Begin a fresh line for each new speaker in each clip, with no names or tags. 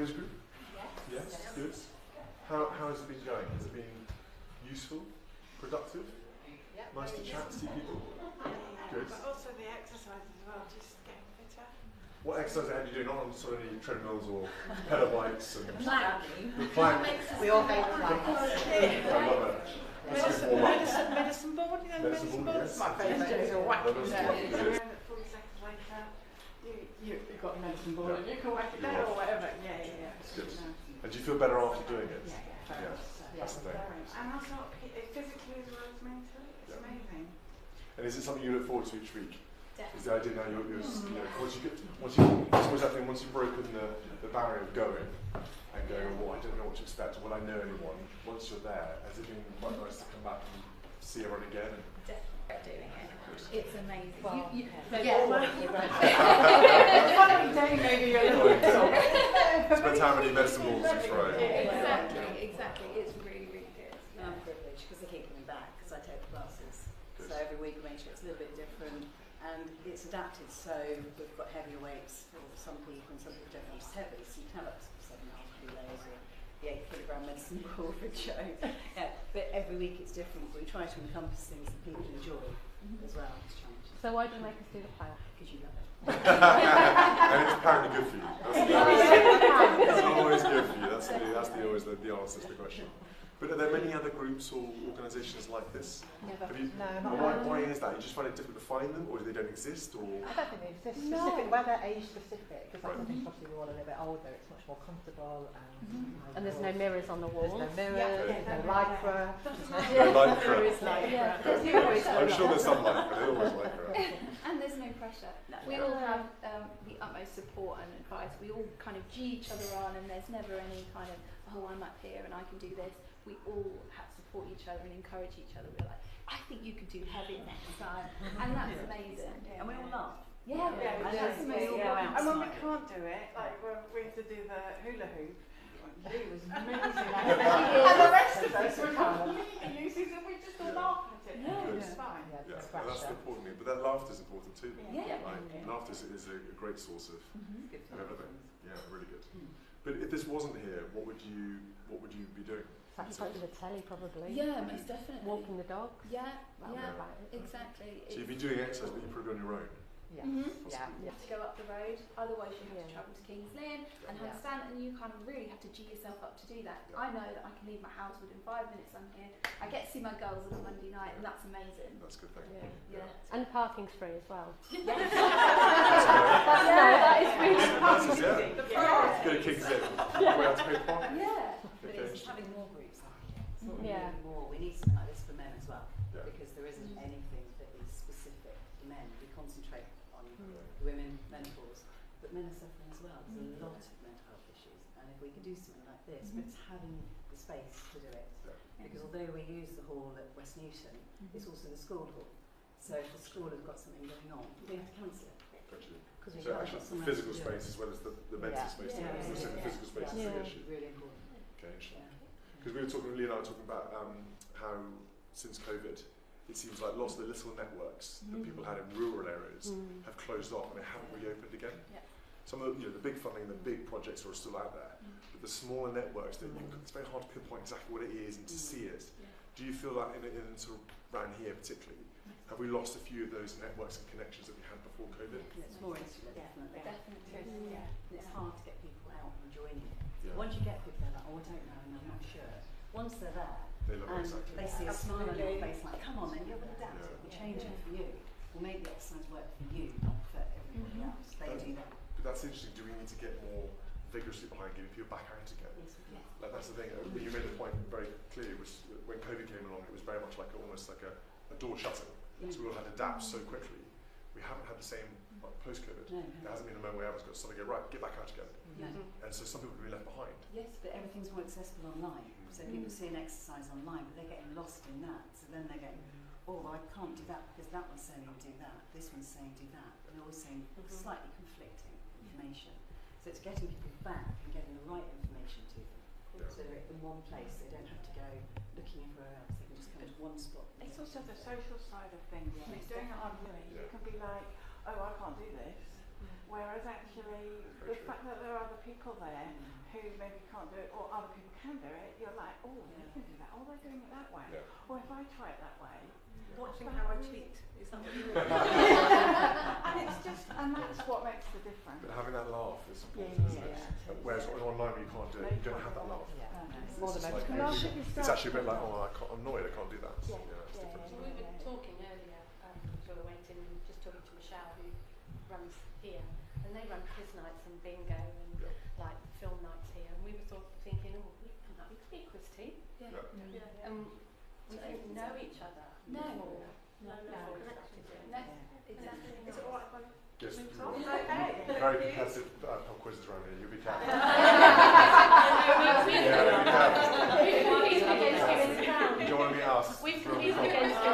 this group? Yes. Yes, good. How has it been going? Has it been useful, productive? Nice to chat, see people? Good.
But also the exercise as well, just getting fitter.
What exercise have you doing? Not on sort of any treadmills or pedal bikes and
Planking.
the plank.
We all hate planks.
I love it.
Medicine board, you know, medicine board.
Yes.
My favourite is a whack.
That is good.
40 seconds later, you've got a medicine board and you can whack it down or whatever. Yeah.
It's good. And do you feel better after doing it?
Yeah.
That's the thing.
And also physically as well as mentally, it's amazing.
And is it something you look forward to each week?
Definitely.
Is the idea now you're once you've broken the barrier of going and going, well, I don't know what to expect, will I know anyone? Once you're there, has it been quite nice to come back and see everyone again?
Definitely doing it. It's amazing.
Well,
You're right.
Following day maybe you're a little bit sore.
Depends how many medicine balls you try.
Exactly. It's really, really good.
I'm privileged because they keep coming back because I take the classes. So every week I make sure it's a little bit different and it's adapted. So we've got heavier weights for some people and some people don't want it heavy. So you can have up to 7.5 kilos or the 8 kilogram medicine ball for Joe. But every week it's different. We try to encompass things that people enjoy as well as challenges.
So why do you make us do the plank?
Because you love it.
And it's apparently good for you. It's always good for you. That's always the answer to the question. But are there many other groups or organisations like this?
Never.
Why is that? You just find it difficult to find them, or they don't exist, or?
I don't think they exist specific, whether age specific, because I think obviously we're all a little bit older, it's much more comfortable
And there's no mirrors on the wall.
There's no mirrors, there's no lycra.
Lycra. I'm sure there's some lycra, they always lycra.
And there's no pressure. We all have the utmost support and advice. We all kind of G each other on, and there's never any kind of, oh, I'm up here and I can do this. We all have support each other and encourage each other. We're like, I think you could do heavy next time, and that's amazing.
And we all laugh.
Yeah,
And
that's amazing.
And when we can't do it, like when we have to do the hula hoop, Lee was amazing. And the rest of us were completely useless and we just all laugh at it.
Good.
It's fine.
Yeah, that's the important thing. But that laughter is important too.
Yeah.
Right? Laughter is a great source of
Good
everything. Yeah, really good. But if this wasn't here, what would you be doing?
Sat in front of the telly, probably.
Yeah, most definitely.
Walking the dogs.
Yeah,
Yeah.
exactly.
So you'd be doing exercise, but you probably on your own.
Yeah.
To go up the road, otherwise you have to travel to King's Lynn and handstand, and you kind of really have to G yourself up to do that. I know that I can leave my house within 5 minutes. I'm here. I get to see my girls on a Monday night, and that's amazing.
That's a good thing.
Yeah.
And parking's free as well.
That is really
Go to King's Lynn. We have to pay parking.
Yeah.
But it's having more groups like it. It's not
Yeah.
really more. We need something like this for men as well.
Yeah.
Because there isn't anything that is specific to men. We concentrate on women, menopause, but men are suffering as well. There's a lot of mental health issues. And if we could do something like this, but it's having the space to do it. Because although we use the hall at West Newton, it's also the school hall. So if the school has got something going on, we have to cancel it.
So actually the physical space as well as the mental space. So the physical space is the issue.
Really important.
Okay, interesting. Because we were talking, Lee and I were talking about how since COVID, it seems like lots of the little networks that people had in rural areas have closed off and they haven't reopened again. Some of the big funding, the big projects are still out there, but the smaller networks that it's very hard to pinpoint exactly what it is and to see it. Do you feel like in sort of around here particularly, have we lost a few of those networks and connections that we had before COVID?
It's more insular, definitely.
Yeah.
It's hard to get people out and joining.
Yeah.
Once you get people, they're like, oh, I don't know, and I'm not sure. Once they're there,
They love
and
exactly.
they see a smile on your face, like, come on then, you'll adapt it, we'll change it for you. We'll make the exercise work for you, not for everybody else. They do that.
But that's interesting. Do we need to get more vigorously behind getting people back out again? Like that's the thing. You made the point very clearly. It was when COVID came along. It was very much like almost like a door shutting. So we all had to adapt so quickly. We haven't had the same post-COVID.
No.
There hasn't been a moment where everyone's got to suddenly go right, get back out again. And so some people have been left behind.
Yes, but everything's more accessible online. So people see an exercise online, but they're getting lost in that. So then they're getting, oh, I can't do that because that one's saying do that. This one's saying do that. And they're all saying slightly conflicting information. So it's getting people back and getting the right information to them. So they're in one place. They don't have to go looking everywhere else. They can just come to one spot.
It's also the social side of things. I mean, doing it online, you can be like, oh, I can't do this. Whereas actually, the fact that there are other people there who maybe can't do it, or other people can do it, you're like, oh, they can do that. Oh, they're doing it that way.
Yeah.
Or if I try it that way.
Watching how I cheat is that what you mean?
And it's just, and that's what makes the difference.
But having that laugh is important, isn't it? Whereas online you can't do it, you don't have that laugh.
Yeah.
It's just like, it's actually a bit like, oh, I'm annoyed, I can't do that.
Yeah.
It's different.
So we were talking earlier, before we went in, and just talking to Michelle, who runs here, and they run quiz nights and bingo and like film nights here, and we were thinking, oh, we could be a quiz team.
Yeah.
We didn't know each other.
No.
No.
Exactly.
Is it alright if I
Yes.
Okay.
Very competitive pub quizzes around here, you'll be careful. You don't want to be asked.
We've competed against you.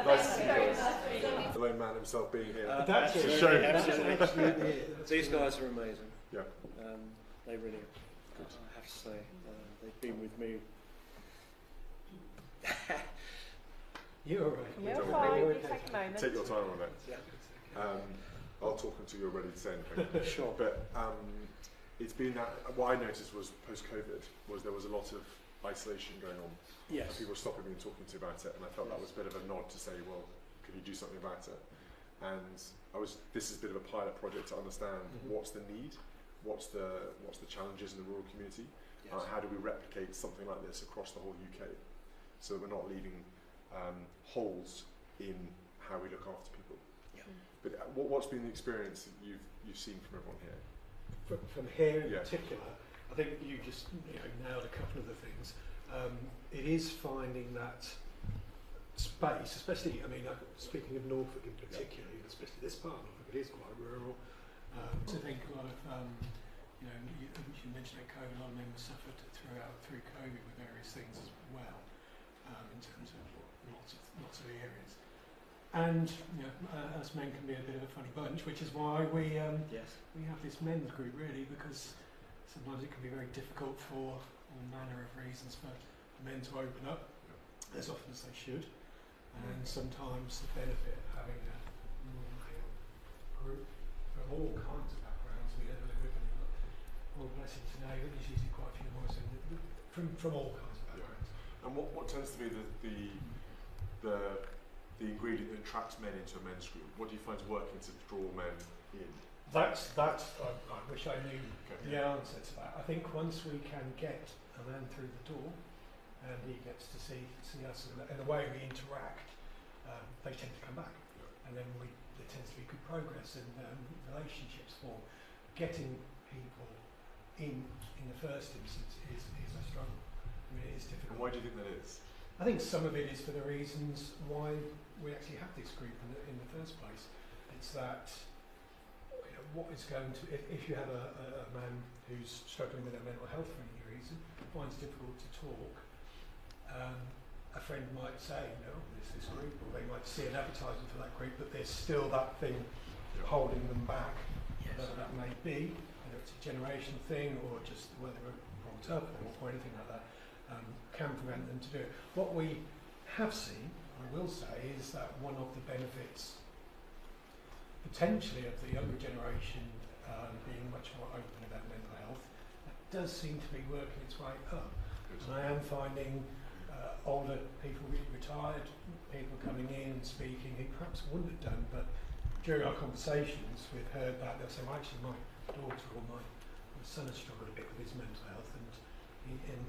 Nice to see you guys. The lone man himself being here.
That's
to
it.
show
Absolutely. These guys are amazing.
Yeah.
They really are. Good. I have to say, they've been with me. You're all right.
You're fine, you take a moment.
Take your time on it.
Yeah.
I'll talk until you're ready to say anything.
Sure.
But it's been that, what I noticed was post-COVID was there was a lot of isolation going on.
Yes.
People were stopping me and talking to me about it, and I felt that was a bit of a nod to say, well, could you do something about it? And this is a bit of a pilot project to understand what's the need, what's the challenges in the rural community, how do we replicate something like this across the whole UK, so that we're not leaving holes in how we look after people.
Yeah.
But what's been the experience that you've seen from everyone here?
From here in particular, I think you just nailed a couple of the things. It is finding that space, especially, speaking of Norfolk in particular, especially this part of Norfolk, it is quite rural. I think a lot of, you mentioned that COVID, a lot of members suffered through COVID with various things as well, in terms of lots of areas. And us men can be a bit of a funny bunch, which is why we have this men's group, really, because sometimes it can be very difficult for all manner of reasons for men to open up as often as they should, and sometimes the benefit of having a more male group from all kinds of backgrounds. We don't live with them, but all blessed to know that there's usually quite a few more from all kinds of backgrounds.
And what tends to be the ingredient that attracts men into a men's group? What do you find is working to draw men in?
That's I wish I knew the answer to that. I think once we can get a man through the door and he gets to see us and the way we interact, they tend to come back, and then there tends to be good progress and relationships form. Getting people in the first instance is a struggle. It is difficult.
And why do you think that is?
I think some of it is for the reasons why we actually have this group in the first place. It's that what is going to, if you have a man who's struggling with their mental health for any reason, finds it difficult to talk, a friend might say, there's this group, or they might see an advertisement for that group, but there's still that thing holding them back. Whatever that may be, whether it's a generational thing or just whether they're brought up or anything like that, can prevent them to do it. What we have seen, I will say, is that one of the benefits potentially of the younger generation being much more open about mental health, that does seem to be working its way up. And I am finding older people, retired people coming in and speaking who perhaps wouldn't have done, but during our conversations we've heard that they'll say, well, actually my daughter or my son has struggled a bit with his mental health, and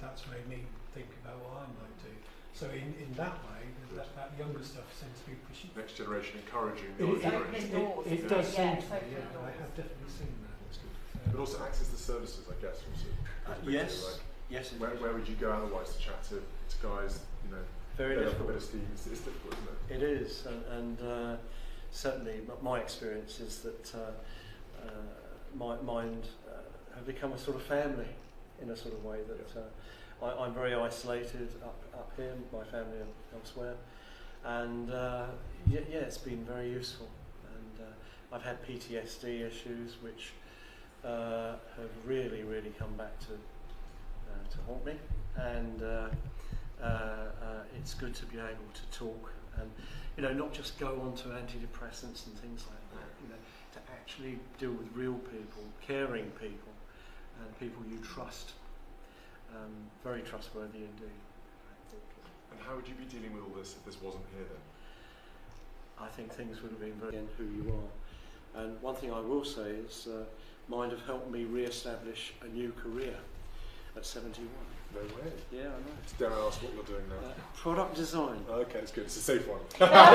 that's made me think about what I might do. So in that way, that younger stuff seems to be pushing.
Next generation encouraging the older generation.
It does seem to be, I have definitely seen that.
But also access to services, I guess, also.
Yes.
Yes. Where would you go otherwise to chat to guys,
very difficult.
A bit of steam. It's difficult, isn't it?
It is, and certainly my experience is that mine have become a sort of family in a sort of way that I'm very isolated up here, my family are elsewhere, and it's been very useful. And I've had PTSD issues which have really come back to haunt me, and it's good to be able to talk and not just go on to antidepressants and things like that.
you know, to actually deal with real people, caring people, and people you trust. Very trustworthy indeed.
And how would you be dealing with all this if this wasn't here then?
I think things would have been very who you are. And one thing I will say is Mind have helped me re-establish a new career at 71.
No way.
Yeah, I know.
Dare I ask what you're doing now?
Product design.
Oh, okay, it's good. It's a safe one. I'm not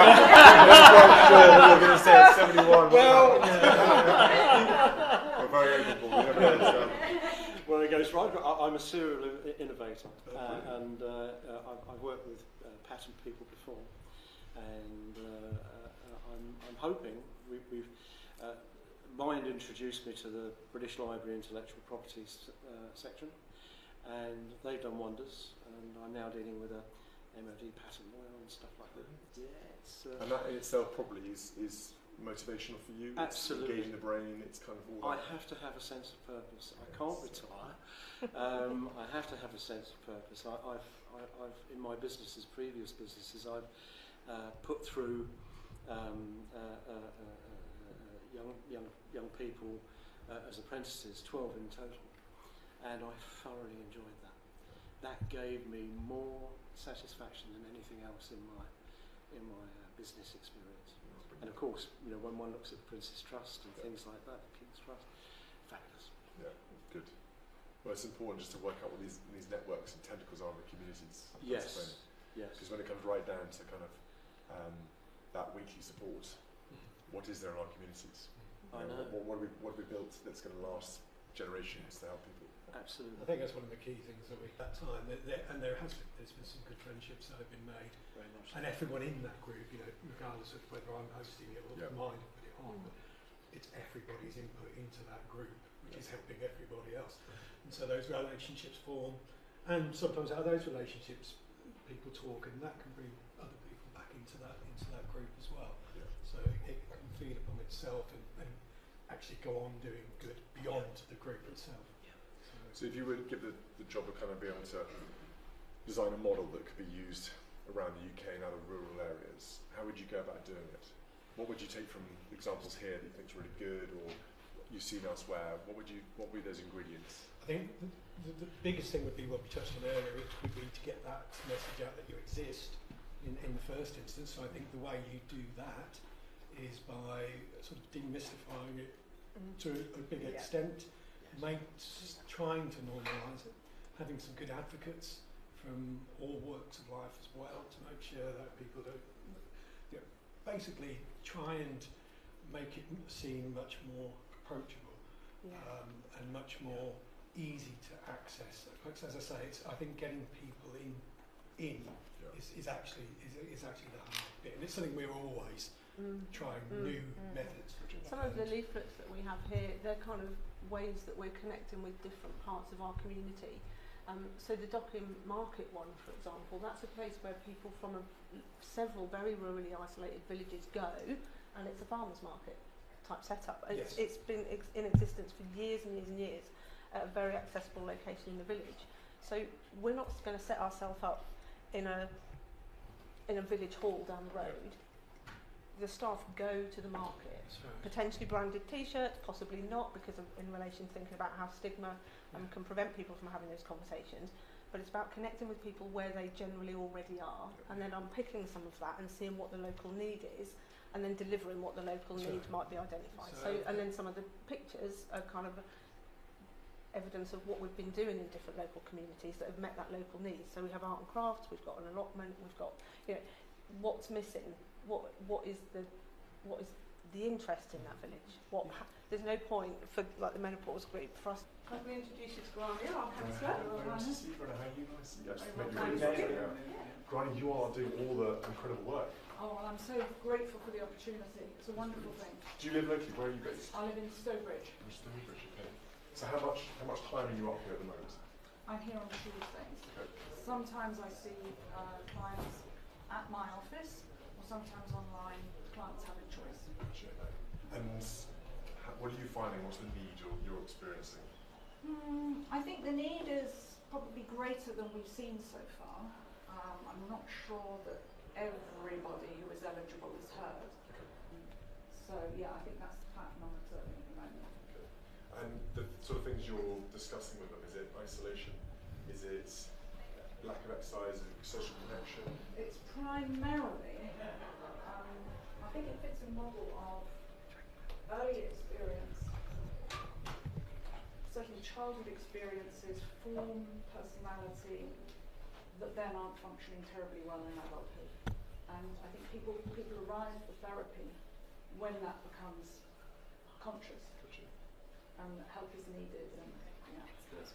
quite sure what you're going to say at 71.
Well,
we're very open. We never understand.
Well, it goes right. I'm a serial innovator, and I've worked with patent people before, and I'm hoping we've Mind introduced me to the British Library Intellectual Property section, and they've done wonders, and I'm now dealing with a MOD patent lawyer and stuff like that. Yeah, it's,
and that in itself probably is motivational for you.
Absolutely.
It's engaging the brain. It's kind of all
I
that.
have to have a sense of purpose. I can't retire. I have to have a sense of purpose. I've in my businesses, previous businesses, I've put through young people as apprentices, 12 in total, and I thoroughly enjoyed that. That gave me more satisfaction than anything else in my business experience. And of course, you know, when one looks at the Prince's Trust and things like that, the King's Trust, fabulous.
Yeah, good. Well, it's important just to work out what these networks and tentacles are in the communities.
Yes. Yes.
Because when it comes right down to kind of that weekly support, what is there in our communities?
I know.
What have we built that's going to last generations to help people?
Absolutely.
I think that's one of the key things that that time, and there's been some good friendships that have been made.
Very much.
And everyone in that group, you know, regardless of whether I'm hosting it or Mind have put it on, it's everybody's input into that group, which is helping everybody else. And so those relationships form, and sometimes out of those relationships, people talk, and that can bring other people back into that group as well.
Yeah.
So it can feed upon itself and actually go on doing good beyond the group itself.
So if you would give the job of kind of being able to design a model that could be used around the UK and other rural areas, how would you go about doing it? What would you take from examples here that you think is really good, or you've seen elsewhere? What would those ingredients?
I think the biggest thing would be what we touched on earlier, which would be to get that message out that you exist in the first instance. So I think the way you do that is by sort of demystifying it to a big extent, trying to normalise it, having some good advocates from all walks of life as well to make sure that people don't, you know, basically try and make it seem much more approachable and much more easy to access. Because as I say, I think getting people in is actually the hard bit, and it's something we're always trying new methods.
Some of the leaflets that we have here, they're kind of ways that we're connecting with different parts of our community. So the Docking Market one, for example, that's a place where people from several very rurally isolated villages go, and it's a farmers market type setup. It's been in existence for years and years and years at a very accessible location in the village. So we're not going to set ourselves up in a village hall down the road. The staff go to the market, potentially branded T-shirts, possibly not, because in relation to thinking about how stigma can prevent people from having those conversations. But it's about connecting with people where they generally already are, and then unpicking some of that and seeing what the local need is, and then delivering what the local need might be identified. So, and then some of the pictures are kind of evidence of what we've been doing in different local communities that have met that local need. So we have art and crafts, we've got an allotment, we've got, you know, what's missing. What is the interest in that village? There's no point for like the menopause group for us. Can we introduce you to Granny, our counsellor?
Nice to see you, Brenna. How are you? Nice. Yes, Granny, you are doing all the incredible work.
Oh, well, I'm so grateful for the opportunity. It's a wonderful thing.
Do you live locally? Where are you based?
I live in Stowbridge.
In Stowbridge, okay. So how much time are you up here at the moment?
I'm here on Tuesdays.
Okay.
Sometimes I see clients at my office, or sometimes online. Clients have a choice.
And what are you finding? What's the need you're experiencing?
I think the need is probably greater than we've seen so far. I'm not sure that everybody who is eligible is heard. So yeah, I think that's the pattern I'm observing at the moment.
Okay. And the sort of things you're discussing with them, is it isolation? Is it lack of exercise? Is it social connection?
It's primarily, I think it fits a model of early experience. Certain childhood experiences form personality that then aren't functioning terribly well in adulthood. And I think people arrive for therapy when that becomes conscious and help is needed. And yeah,
Yes.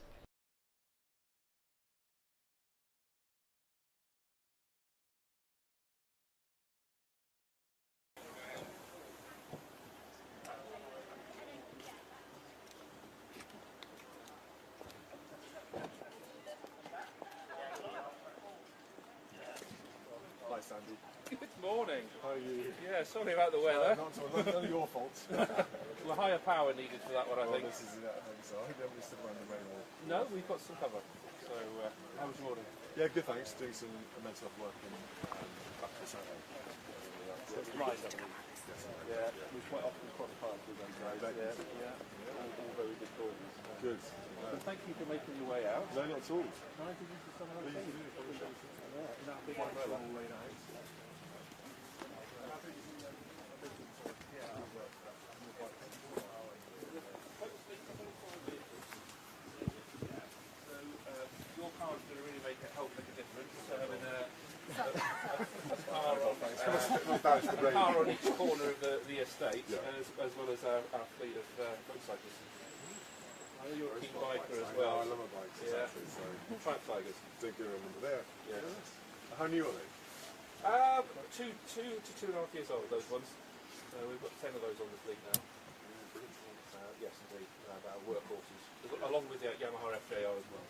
Hi Sandy.
Good morning.
How are you?
Yeah, sorry about the weather.
None of your fault.
Well, higher power needed for that one, I think.
This is it, I think so. I hope everybody's still around the rain wall.
No, we've got some cover. So, how was your morning?
Yeah, good thanks. Doing some mental health work in back to Saturday.
Yeah, we quite often cross paths with them guys. Yeah. All very good causes.
Good.
Well, thank you for making your way out.
No, not at all.
Can I give you some other things? Yeah, that'll be
Quite
my
well laid out.
Your car is going to really help make a difference. Having a car on each corner of the estate, as well as our fleet of motorcyclists. I know you're a keen biker as well.
I love my bikes, exactly. So
Triumph Tigers.
don't give them there.
Yes.
How new are they?
2 to 2.5 years old, those ones. We've got 10 of those on the fleet now. Yes, indeed. Our workhorses, along with the Yamaha FJR as well.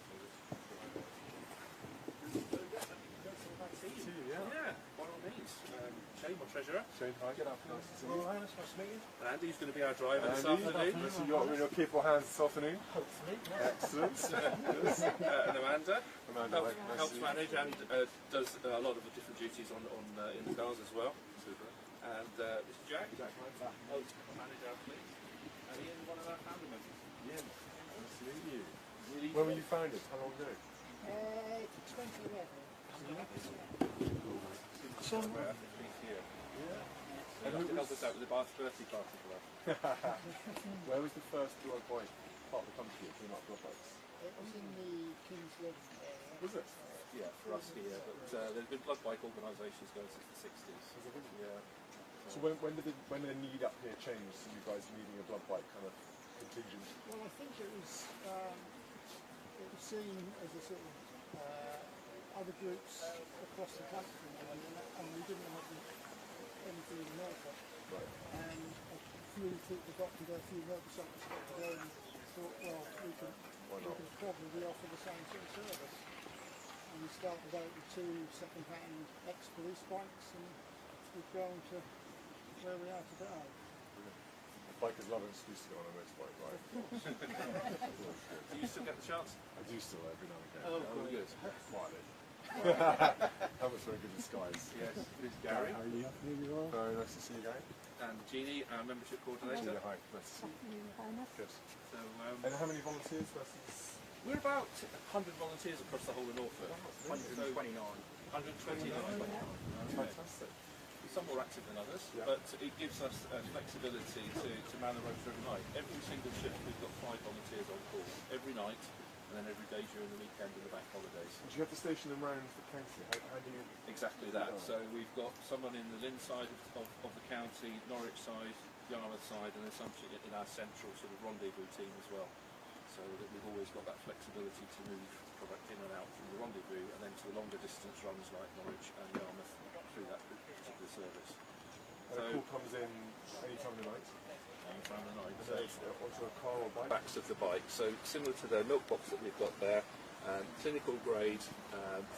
Yeah, by all means. Shane, my treasurer.
Shane, hi. Get up. Nice to see you.
Well, nice to meet you. Andy's going to be our driver this
Andy,
afternoon.
so you're in your capable hands this afternoon.
Hopefully.
Excellent.
And Amanda
Nice
helps
to see you.
manage and does a lot of the different duties on in the cars as well.
Super.
And this is Jack. Helps manage our fleet. And Ian, one of our founder members.
Yeah. Nice to meet you. When were you founded? How long ago?
2011.
And who helped us out with the birthday party for us?
Where was the first blood bike part of the country that came up blood bikes?
It was in the King's Lynn area.
Was it?
Yeah, for us here. But there's been blood bike organisations going since the 60s. Yeah.
So when did the need up here change to you guys needing a blood bike kind of contingent?
Well, I think it was seen as a sort of other groups across the country, and we didn't have anything in Norfolk.
Right.
And a few people got together, a few motorcyclists got together and thought, well, we can probably offer the same sort of service. And we started out with 2 second-hand ex-police bikes, and we've grown to where we are today.
Bikers love an excuse to go on a motorbike, right?
Do you still get the chance?
I do still every now and again.
Oh, good.
Quietly. How much for a good disguise.
Yes, this is Gary.
How are you? Very nice to see you, Gary.
And Jeannie, our membership coordinator.
Hi, nice to see you. Good.
So,
And how many volunteers versus?
we're about 100 volunteers across the whole of Norfolk.
129.
129.
Fantastic.
Some more active than others, but it gives us flexibility to man the roads every night. Every single shift we've got 5 volunteers on call every night, and then every day during the weekend and the bank holidays.
Do you have to station them round the county? How do you?
Exactly that. So we've got someone in the Lynn side of the county, Norwich side, Yarmouth side, and then some in our central sort of rendezvous team as well. So that we've always got that flexibility to move product in and out from the rendezvous and then to the longer distance runs like Norwich and Yarmouth through that particular service.
And a call comes in any time of the night?
Any time of the night.
So onto a car or bike?
Backs of the bike. So similar to the milk box that we've got there, clinical grade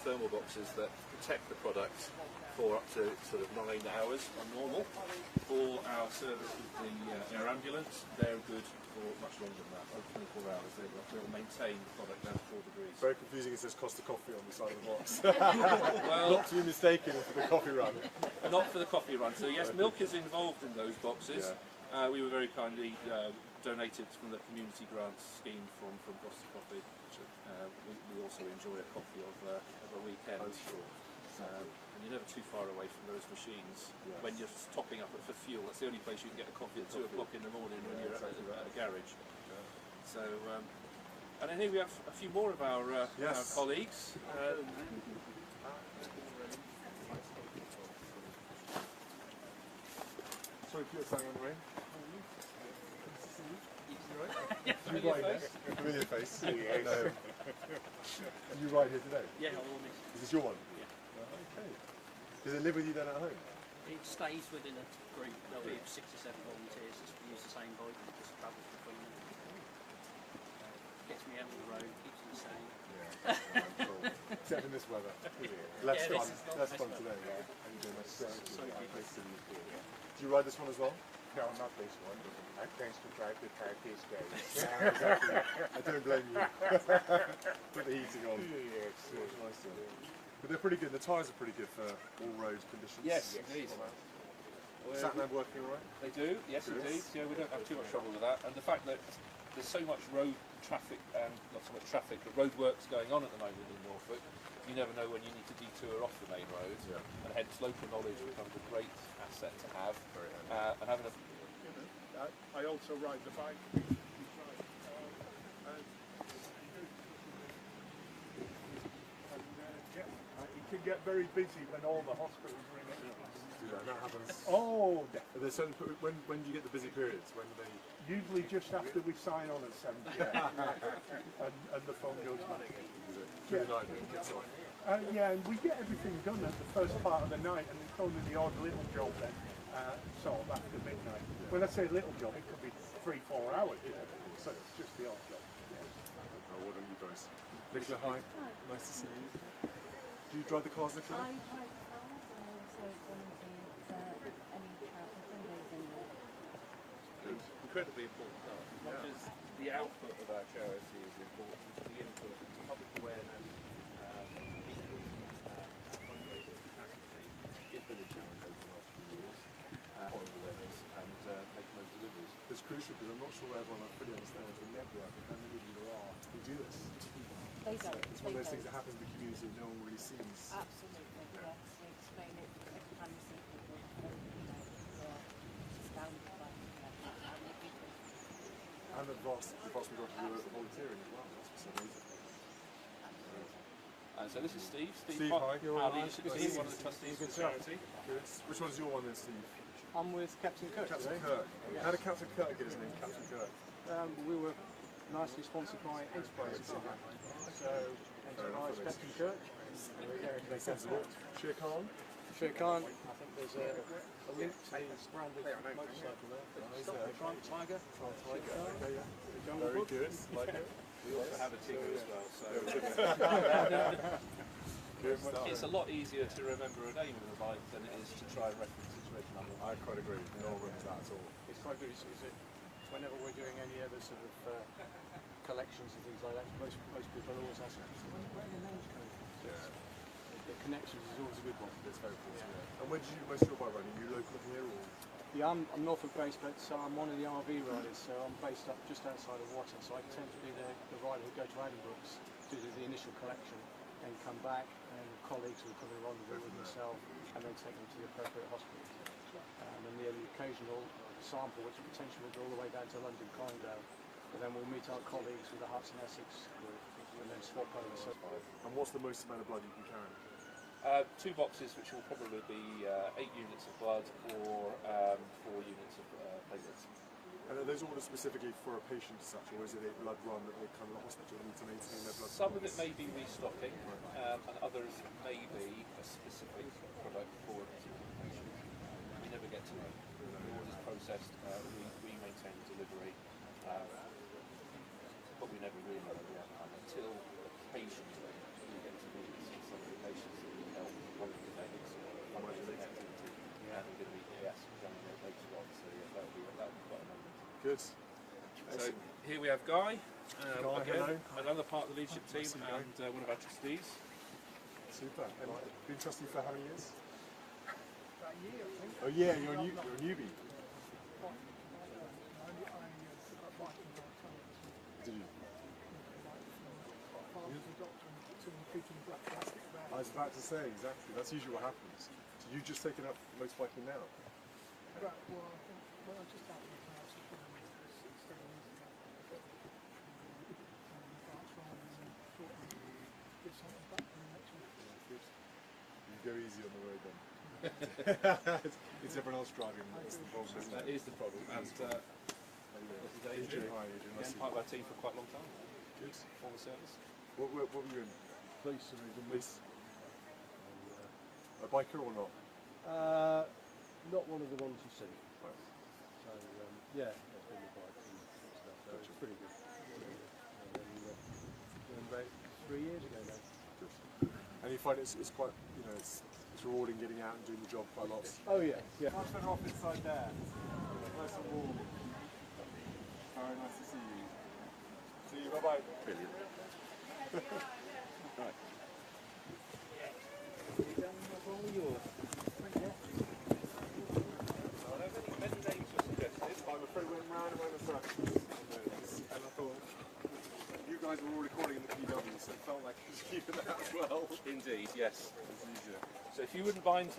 thermal boxes that protect the product for up to sort of 9 hours on normal. For our service with the air ambulance, they're good for much longer than that, over 24 hours. They'll maintain the product down to 4 degrees.
Very confusing, it says Costa Coffee on the side of the box.
Well,
not to be mistaken for the coffee run.
Not for the coffee run. So yes, milk is involved in those boxes.
Yeah.
We were very kindly donated from the community grants scheme from Costa Coffee. We also enjoy a coffee of a weekend.
I'm sure.
And you're never too far away from those machines. When you're topping up for fuel, that's the only place you can get a coffee at 2 o'clock in the morning when you're at a garage. So, and then here we have a few more of our colleagues.
Sorry for your sign on the ring. Familiar face. And you ride here today?
Yeah, I will miss.
Is this your one?
Yeah.
Okay. Does it live with you then at home?
It stays within a group. There'll be 6 or 7 volunteers that use the same bike and just travels between them. Gets me out on the road, keeps me sane.
Yeah, cool. Except in this weather. Less fun. Less fun today. How you doing? Nice to see you. Do you ride this one as well?
No, not this one. I tend to drive the car these days.
Yeah, exactly. I don't blame you. Put the heating on.
Yes.
It's nice to. But they're pretty good. The tyres are pretty good for all road conditions.
Yes, indeed.
Sat-nav working all right?
They do, yes indeed. Yeah, we don't have too much trouble with that. And the fact that there's so much road traffic, and not so much traffic, but road works going on at the moment in Norfolk, you never know when you need to detour off the main road. Yeah. And hence local knowledge becomes a great asset to have. And having a...
I also ride the bike. It can get very busy when all the hospitals ring it.
Yeah, that happens.
Oh,
There's certain, when do you get the busy periods? When they...
usually just after we sign on at 7 p.m. and the phone goes back.
Through the night when it gets on.
Yeah, and we get everything done at the first part of the night, and it's only the odd little job then, sort of after midnight. When I say little job, it could be 3-4 hours, so it's just the odd job.
Oh, what are you guys? Nicola, hi. Nice to see you. Do you drive the cars, Nicola?
I drive cars and also volunteer for any charity fundraising.
Good. Incredibly important part. Not just the output of our charity is important, the input, public awareness, fundraising capacity is been a challenge over the last few years. Point awareness and making those deliveries.
It's crucial because I'm not sure everyone fully understands the network and how many of you there are who do this.
They don't.
It's one of those things that happens in the community that no one really sees.
Absolutely, yes. We explain it every time we see people, who are astounded by how many people.
And the vast majority of you are volunteering as well. That's what's amazing.
So this is Steve.
Steve,
Pike,
hi.
our leadership team, one of the trustees of the charity.
Good. Which one's your one then, Steve?
I'm with Captain Kirk
Captain
today.
Kirk. How did Captain Kirk get his name, Captain Kirk?
We were nicely sponsored by Enterprise. So, Enterprise, Captain Kirk.
Makes sense. Shere Khan?
Shere Khan, I think there's a link to his branded motorcycle there. Tiger.
Very good. Like it.
We also have a Tigger as well, so it's a lot easier to remember a name of a bike than it is to try and reference its reg number.
I quite agree. No one runs that at all.
It's quite good. Whenever we're doing any other sort of collections and things like that, most people always ask, where are the names coming from?
Yeah.
The connections is always a good one.
It's very important. Yeah. And where do you do most of your bike riding? Are you local here or?
Yeah, I'm Norfolk based, but so I'm one of the RV riders, so I'm based up just outside of Watton, so I tend to be the rider who go to Addenbrooke's to do the initial collection, then come back, and colleagues will come in rendezvous with myself, and then take them to the appropriate hospital. And the occasional sample, which potentially will go all the way down to London Colindale, and then we'll meet our colleagues with the Hearts and Essex group, and then swap over.
And what's the most amount of blood you can carry?
2 boxes, which will probably be 8 units of blood or 4 units of platelets.
And are those orders specifically for a patient as such, or is it a blood run that they come to the hospital need to maintain their blood?
Some of it may be restocking, and others may be a specific product for a particular patient. We never get to know. The order is processed, we maintain the delivery, but we never really know the outcome until the patient
Good.
So here we have Guy,
Guy,
again,
hello.
another part of the leadership team
Nice to
and
meet you.
one of our trustees.
Super. And been trustee for how many years?
About a year, I think.
Oh yeah, you're a newbie. Did you? I was about to say, exactly. That's usually what happens. So you've just taken up motorbiking now?
Right, well, I think, I just started with class 6, 7 years ago. Get something back from the next one.
Good. You go easy on the road then. It's everyone else driving. That's the problem, isn't
That
it?
is the problem. And this is Adrian.
Hi, Adrian.
Again, part of our team for quite a long time.
Good.
Former service.
What were you in? Police. Police. A biker or not?
Not one of the ones you see.
Right.
So yeah, that's been the bike and stuff. So it's pretty good. And then about 3 years ago now.
Good. And you find it's quite, it's rewarding getting out and doing the job quite a lot.
Oh yeah, yeah.
Much better off inside there. Nice and warm. Very nice to see you. See you. Bye bye. Brilliant. Right.
Many names were suggested.
I'm afraid we went round and round in circles. And I thought, you guys were all recording in the PW, so it felt like it was keeping that as well.
Indeed, yes.
It's easier.
So if you wouldn't mind,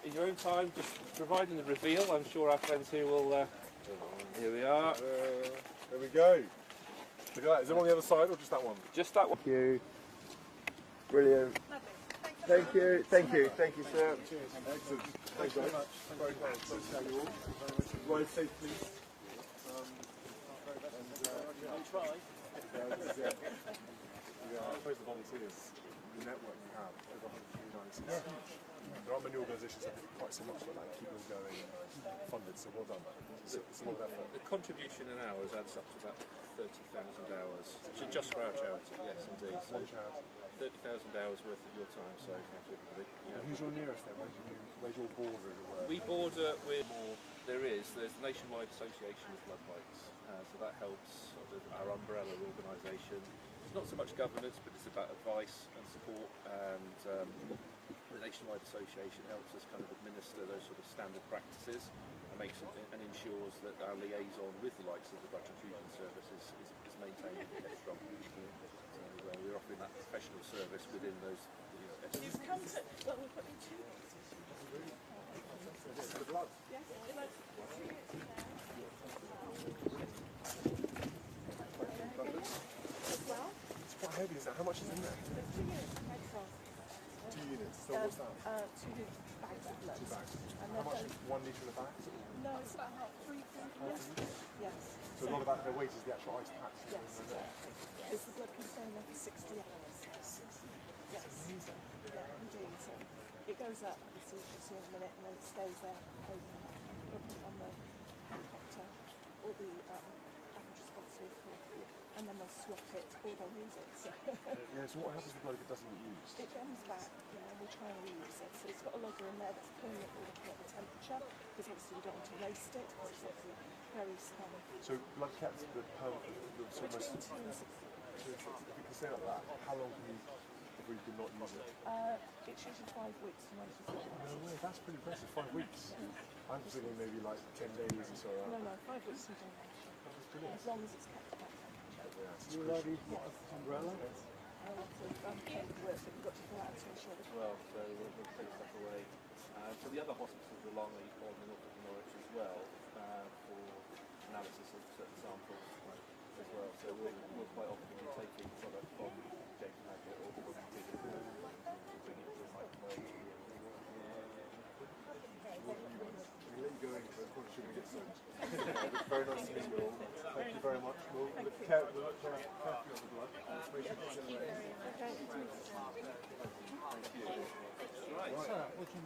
in your own time, just providing the reveal, I'm sure our friends here will... here we are.
There we go. Look at that. Is it on the other side or just that one?
Just that one.
Thank you. Brilliant. Thank you. Thank you. Thank you, sir.
Cheers. Excellent. Thanks very much. Very kind. So to you all. Ride safe, please. I suppose the volunteers, the network we have, over 190. There aren't many organisations that do quite so much like that, keep them going and funded, so well done. It's a lot of effort.
The contribution in hours adds up to about 30,000 hours, just for our charity, yes indeed. So
One charity.
30,000 hours worth of your time, so thank you everybody.
And who's your nearest then? Where's your border, as it were?
We border with more, there's the Nationwide Association of Blood Bikes, so that helps sort of our umbrella organisation. It's not so much governance, but it's about advice and support, and the Nationwide Association helps us kind of administer those sort of standard practices and makes it, and ensures that our liaison with the likes of the Blood Transfusion Service is maintained and kept strong. So we're offering that professional service within those.
You've come to, well, we've got you two.
The blood.
Yes, blood. As well.
It's quite heavy, isn't it? How much is in there?
2 units, that's all.
2 units. So what's that?
2 bags of blood.
2 bags.
And
How much is 1 litre in a bag?
No, it's about half 3 Yes.
So a lot of that their weight is the actual ice packs.
Yes. Is the blood can stay in there for 60 hours? 60. Yes. Yeah, indeed. So it goes up, as you can see in a minute, and then it stays there on the helicopter or the package responsible for, and then they'll swap it or they'll use it. So.
Yeah, so what happens with blood if it doesn't get used?
It comes back, we'll try and reuse it. So it's got a logger in there that's permanently looking at the temperature, because obviously we don't want to waste it, because it's obviously very small.
So blood kept the almost 2 and 60. If you can say like that, how long can you, if we did not use it?
It's usually 5 weeks from when it's used.
No way, that's pretty impressive, 5 weeks. I'm thinking maybe like 10 days or so.
No, 5 weeks from donation. As long as it's kept at that temperature.
Yeah,
You ladies got an umbrella?
Work that we've got to go out to ensure
As well, so we'll take stuff away. So the other hospitals along the Norfolk and Norwich as well for analysis of certain samples as well. So we'll quite often be taking product from James Haggett or from Peter to bring it to the microphone.
We'll let you go in because I'm quite sure we get soaked. Very nice to meet you all. Thank you very much. We'll look carefully on the blood.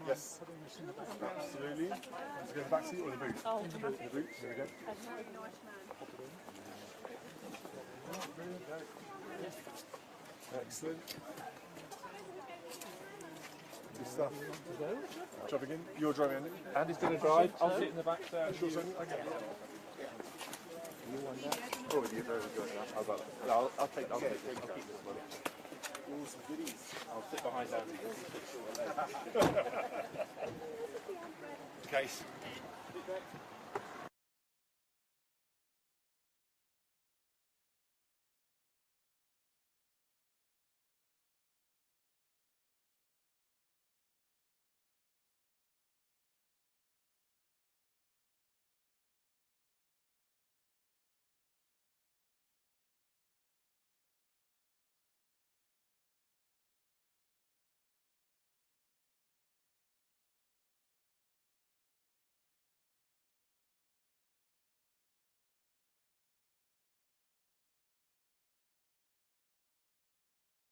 Yes. Absolutely. Let's go back to you or the boot?
Oh,
the boot. There we go.
a very nice man.
Excellent. Good stuff. Driving in. You're driving in.
Andy's going to drive. I'll sit in the back there.
Sure, Sonny? Okay.
find out.
Oh, you're very good. I'll take this money.
All some goodies. I'll sit behind Andy. Case.